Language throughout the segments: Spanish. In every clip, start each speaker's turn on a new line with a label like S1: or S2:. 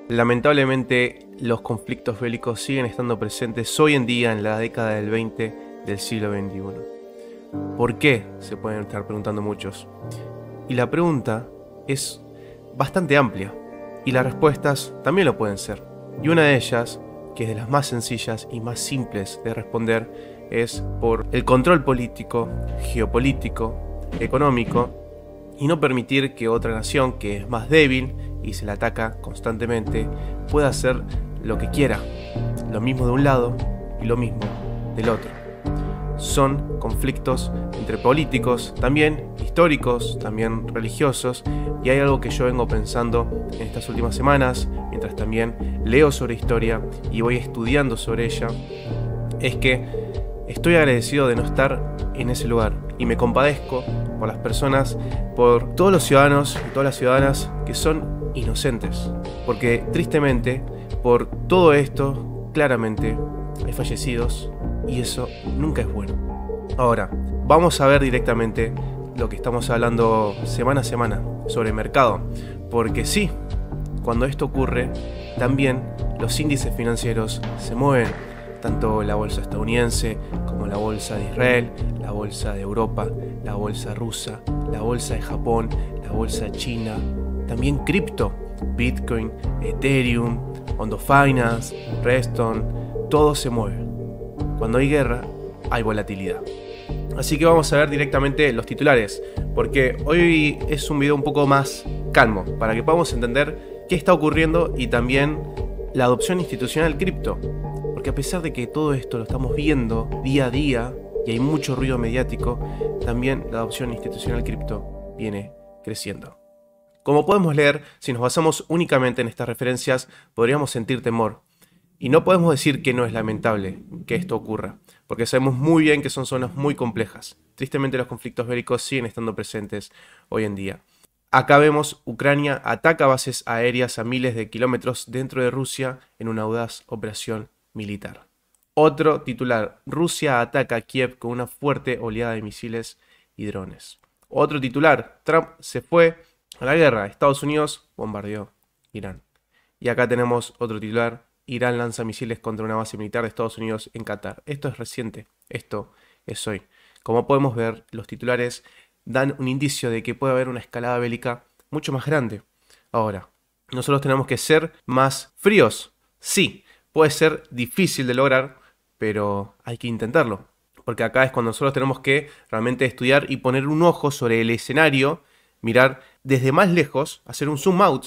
S1: Lamentablemente, los conflictos bélicos siguen estando presentes hoy en día en la década del 20 del siglo XXI. ¿Por qué? Se pueden estar preguntando muchos. Y la pregunta es bastante amplia, y las respuestas también lo pueden ser. Y una de ellas, que es de las más sencillas y más simples de responder, es por el control político, geopolítico, económico, y no permitir que otra nación que es más débil y se la ataca constantemente pueda hacer lo que quiera, lo mismo de un lado y lo mismo del otro. Son conflictos entre políticos, también históricos, también religiosos, y hay algo que yo vengo pensando en estas últimas semanas, mientras también leo sobre historia y voy estudiando sobre ella, es que estoy agradecido de no estar en ese lugar y me compadezco por las personas, por todos los ciudadanos y todas las ciudadanas que son inocentes, porque tristemente por todo esto claramente hay fallecidos y eso nunca es bueno. Ahora, vamos a ver directamente lo que estamos hablando semana a semana sobre el mercado, porque sí, cuando esto ocurre, también los índices financieros se mueven, tanto la bolsa estadounidense como la bolsa de Israel, la bolsa de Europa, la bolsa rusa, la bolsa de Japón, la bolsa de China, también cripto, Bitcoin, Ethereum, Ondo Finance, Redstone, todo se mueve. Cuando hay guerra, hay volatilidad. Así que vamos a ver directamente los titulares, porque hoy es un video un poco más calmo, para que podamos entender qué está ocurriendo y también la adopción institucional cripto. Porque a pesar de que todo esto lo estamos viendo día a día y hay mucho ruido mediático, también la adopción institucional cripto viene creciendo. Como podemos leer, si nos basamos únicamente en estas referencias, podríamos sentir temor. Y no podemos decir que no es lamentable que esto ocurra, porque sabemos muy bien que son zonas muy complejas. Tristemente los conflictos bélicos siguen estando presentes hoy en día. Acá vemos Ucrania ataca bases aéreas a miles de kilómetros dentro de Rusia en una audaz operación militar. Otro titular, Rusia ataca a Kiev con una fuerte oleada de misiles y drones. Otro titular, Trump se fue a la guerra, Estados Unidos bombardeó Irán. Y acá tenemos otro titular, Irán lanza misiles contra una base militar de Estados Unidos en Qatar. Esto es reciente, esto es hoy. Como podemos ver, los titulares dan un indicio de que puede haber una escalada bélica mucho más grande. Ahora, nosotros tenemos que ser más fríos. Sí, puede ser difícil de lograr, pero hay que intentarlo. Porque acá es cuando nosotros tenemos que realmente estudiar y poner un ojo sobre el escenario, mirar desde más lejos, hacer un zoom out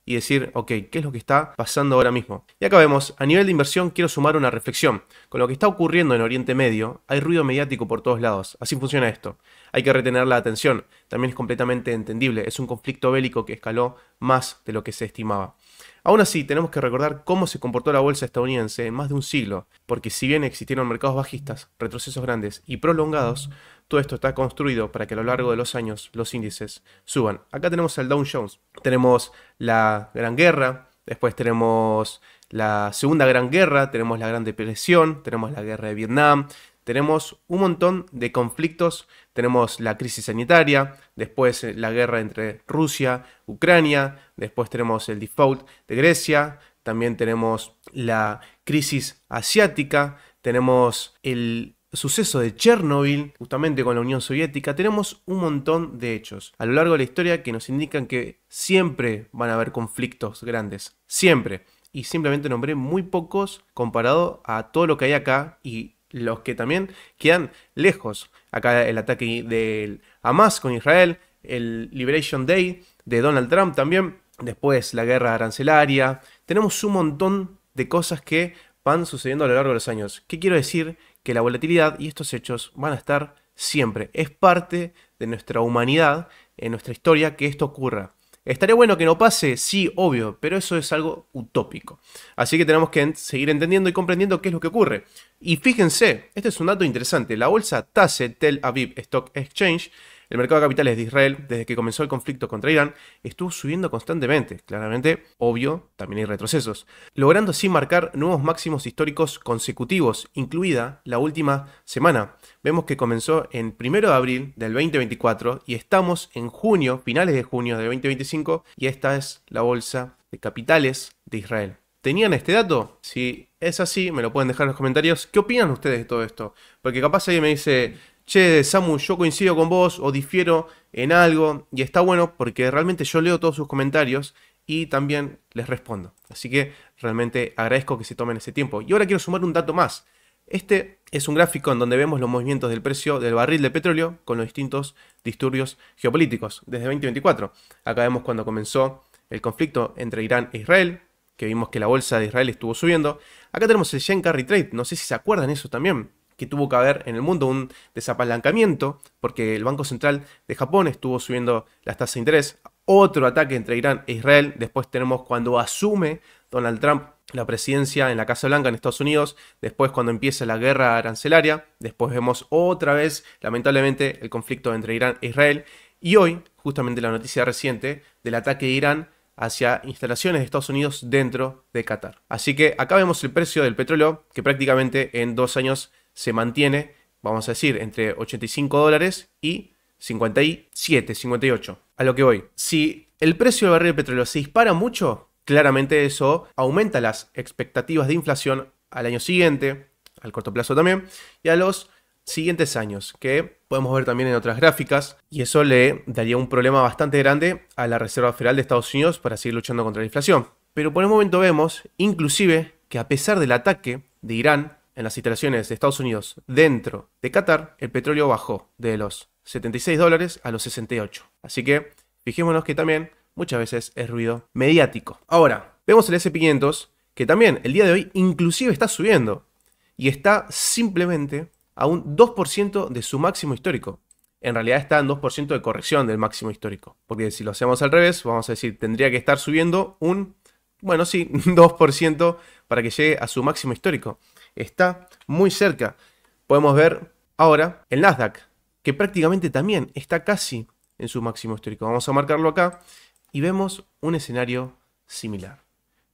S1: y decir, ok, ¿qué es lo que está pasando ahora mismo? Y acá vemos, a nivel de inversión quiero sumar una reflexión. Con lo que está ocurriendo en Oriente Medio, hay ruido mediático por todos lados. Así funciona esto. Hay que retener la atención. También es completamente entendible. Es un conflicto bélico que escaló más de lo que se estimaba. Aún así, tenemos que recordar cómo se comportó la bolsa estadounidense en más de un siglo, porque si bien existieron mercados bajistas, retrocesos grandes y prolongados, todo esto está construido para que a lo largo de los años los índices suban. Acá tenemos el Dow Jones, tenemos la Gran Guerra, después tenemos la Segunda Gran Guerra, tenemos la Gran Depresión, tenemos la Guerra de Vietnam, tenemos un montón de conflictos, tenemos la crisis sanitaria, después la guerra entre Rusia, Ucrania, después tenemos el default de Grecia, también tenemos la crisis asiática, tenemos el suceso de Chernobyl, justamente con la Unión Soviética. Tenemos un montón de hechos a lo largo de la historia que nos indican que siempre van a haber conflictos grandes, siempre. Y simplemente nombré muy pocos comparado a todo lo que hay acá y los que también quedan lejos. Acá el ataque del Hamas con Israel, el Liberation Day de Donald Trump también, después la guerra arancelaria. Tenemos un montón de cosas que van sucediendo a lo largo de los años. ¿Qué quiero decir? Que la volatilidad y estos hechos van a estar siempre. Es parte de nuestra humanidad, en nuestra historia, que esto ocurra. ¿Estaría bueno que no pase? Sí, obvio, pero eso es algo utópico. Así que tenemos que seguir entendiendo y comprendiendo qué es lo que ocurre. Y fíjense, este es un dato interesante. La bolsa TASE, Tel Aviv Stock Exchange, el mercado de capitales de Israel, desde que comenzó el conflicto contra Irán, estuvo subiendo constantemente. Claramente, obvio, también hay retrocesos, logrando así marcar nuevos máximos históricos consecutivos, incluida la última semana. Vemos que comenzó en 1 de abril del 2024 y estamos en junio, finales de junio de 2025, y esta es la bolsa de capitales de Israel. ¿Tenían este dato? Si es así, me lo pueden dejar en los comentarios. ¿Qué opinan ustedes de todo esto? Porque capaz alguien me dice, che, Samu, yo coincido con vos o difiero en algo. Y está bueno porque realmente yo leo todos sus comentarios y también les respondo. Así que realmente agradezco que se tomen ese tiempo. Y ahora quiero sumar un dato más. Este es un gráfico en donde vemos los movimientos del precio del barril de petróleo con los distintos disturbios geopolíticos desde 2024. Acá vemos cuando comenzó el conflicto entre Irán e Israel, que vimos que la bolsa de Israel estuvo subiendo. Acá tenemos el Yen Carry Trade, no sé si se acuerdan eso también, que tuvo que haber en el mundo un desapalancamiento, porque el Banco Central de Japón estuvo subiendo las tasas de interés. Otro ataque entre Irán e Israel. Después tenemos cuando asume Donald Trump la presidencia en la Casa Blanca en Estados Unidos. Después cuando empieza la guerra arancelaria. Después vemos otra vez, lamentablemente, el conflicto entre Irán e Israel. Y hoy, justamente la noticia reciente del ataque de Irán hacia instalaciones de Estados Unidos dentro de Qatar. Así que acá vemos el precio del petróleo que prácticamente en 2 años se mantiene, vamos a decir, entre $85 y 57, 58. A lo que voy. Si el precio del barril de petróleo se dispara mucho, claramente eso aumenta las expectativas de inflación al año siguiente, al corto plazo también, y a los siguientes años, que podemos ver también en otras gráficas, y eso le daría un problema bastante grande a la Reserva Federal de Estados Unidos para seguir luchando contra la inflación. Pero por el momento vemos, inclusive, que a pesar del ataque de Irán en las instalaciones de Estados Unidos dentro de Qatar, el petróleo bajó de los $76 a los 68. Así que fijémonos que también muchas veces es ruido mediático. Ahora, vemos el S&P500 que también el día de hoy inclusive está subiendo y está simplemente a un 2% de su máximo histórico. En realidad está en 2% de corrección del máximo histórico. Porque si lo hacemos al revés, vamos a decir, tendría que estar subiendo un 2% para que llegue a su máximo histórico. Está muy cerca. Podemos ver ahora el Nasdaq, que prácticamente también está casi en su máximo histórico. Vamos a marcarlo acá y vemos un escenario similar.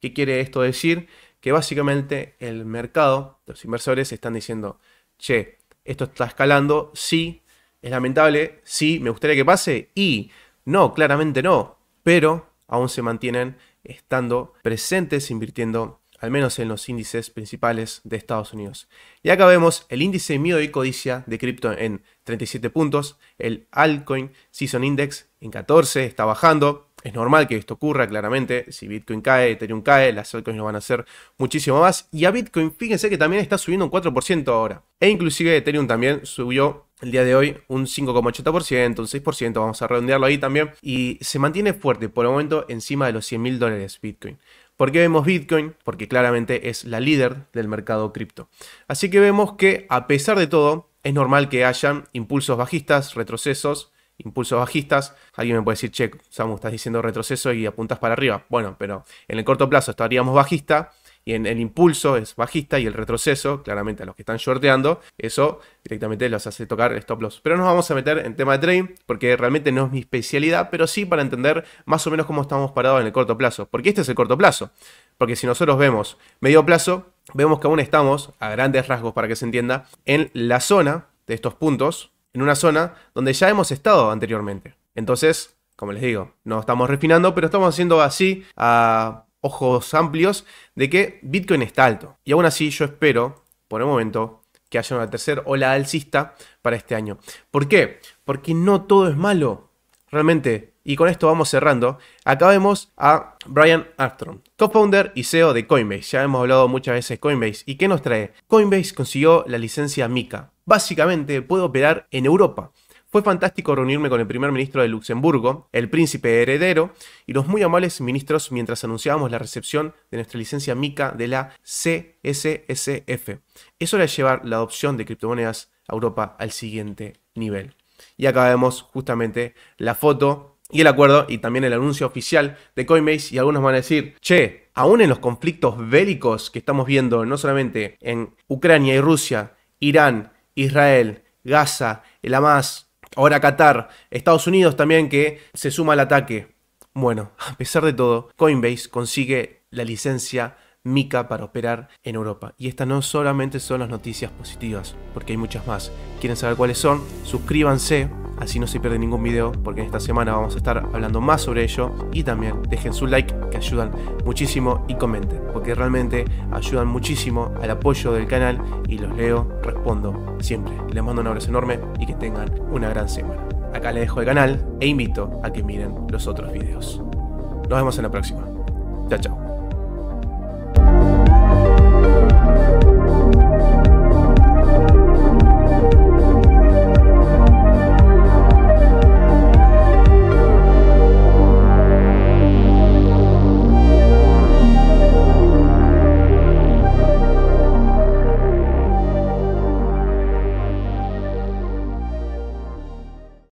S1: ¿Qué quiere esto decir? Que básicamente el mercado, los inversores están diciendo, che, esto está escalando, sí, es lamentable, sí, me gustaría que pase, y no, claramente no, pero aún se mantienen estando presentes, invirtiendo al menos en los índices principales de Estados Unidos. Y acá vemos el índice miedo y codicia de cripto en 37 puntos, el Altcoin Season Index en 14, está bajando. Es normal que esto ocurra, claramente. Si Bitcoin cae, Ethereum cae, las altcoins lo van a hacer muchísimo más. Y a Bitcoin, fíjense que también está subiendo un 4% ahora. E inclusive Ethereum también subió el día de hoy un 5,80%, un 6%, vamos a redondearlo ahí también. Y se mantiene fuerte por el momento encima de los $100.000 Bitcoin. ¿Por qué vemos Bitcoin? Porque claramente es la líder del mercado cripto. Así que vemos que a pesar de todo, es normal que hayan impulsos bajistas, retrocesos, impulsos bajistas. Alguien me puede decir, che, Samu, estás diciendo retroceso y apuntas para arriba. Bueno, pero en el corto plazo estaríamos bajista y en el impulso es bajista y el retroceso, claramente a los que están shorteando, eso directamente los hace tocar stop loss. Pero nos vamos a meter en tema de trading porque realmente no es mi especialidad, pero sí para entender más o menos cómo estamos parados en el corto plazo. Porque este es el corto plazo. Porque si nosotros vemos medio plazo, vemos que aún estamos, a grandes rasgos para que se entienda, en la zona de estos puntos, en una zona donde ya hemos estado anteriormente. Entonces, como les digo, no estamos refinando, pero estamos haciendo así a ojos amplios de que Bitcoin está alto. Y aún así yo espero, por el momento, que haya una tercera ola alcista para este año. ¿Por qué? Porque no todo es malo. Realmente, y con esto vamos cerrando, acá vemos a Brian Armstrong, co-founder y CEO de Coinbase. Ya hemos hablado muchas veces de Coinbase. ¿Y qué nos trae? Coinbase consiguió la licencia MiCA. Básicamente puede operar en Europa. Fue fantástico reunirme con el primer ministro de Luxemburgo, el príncipe heredero, y los muy amables ministros mientras anunciábamos la recepción de nuestra licencia MiCA de la CSSF. Es hora de llevar la adopción de criptomonedas a Europa al siguiente nivel. Y acá vemos justamente la foto y el acuerdo y también el anuncio oficial de Coinbase. Y algunos van a decir, che, aún en los conflictos bélicos que estamos viendo, no solamente en Ucrania y Rusia, Irán, Israel, Gaza, el Hamas, ahora Qatar, Estados Unidos también que se suma al ataque. Bueno, a pesar de todo, Coinbase consigue la licencia MiCA para operar en Europa. Y estas no solamente son las noticias positivas, porque hay muchas más. ¿Quieren saber cuáles son? Suscríbanse así no se pierde ningún video, porque en esta semana vamos a estar hablando más sobre ello. Y también dejen su like, que ayudan muchísimo, y comenten, porque realmente ayudan muchísimo al apoyo del canal, y los leo, respondo siempre. Les mando un abrazo enorme y que tengan una gran semana. Acá les dejo el canal e invito a que miren los otros videos. Nos vemos en la próxima. Chao, chao.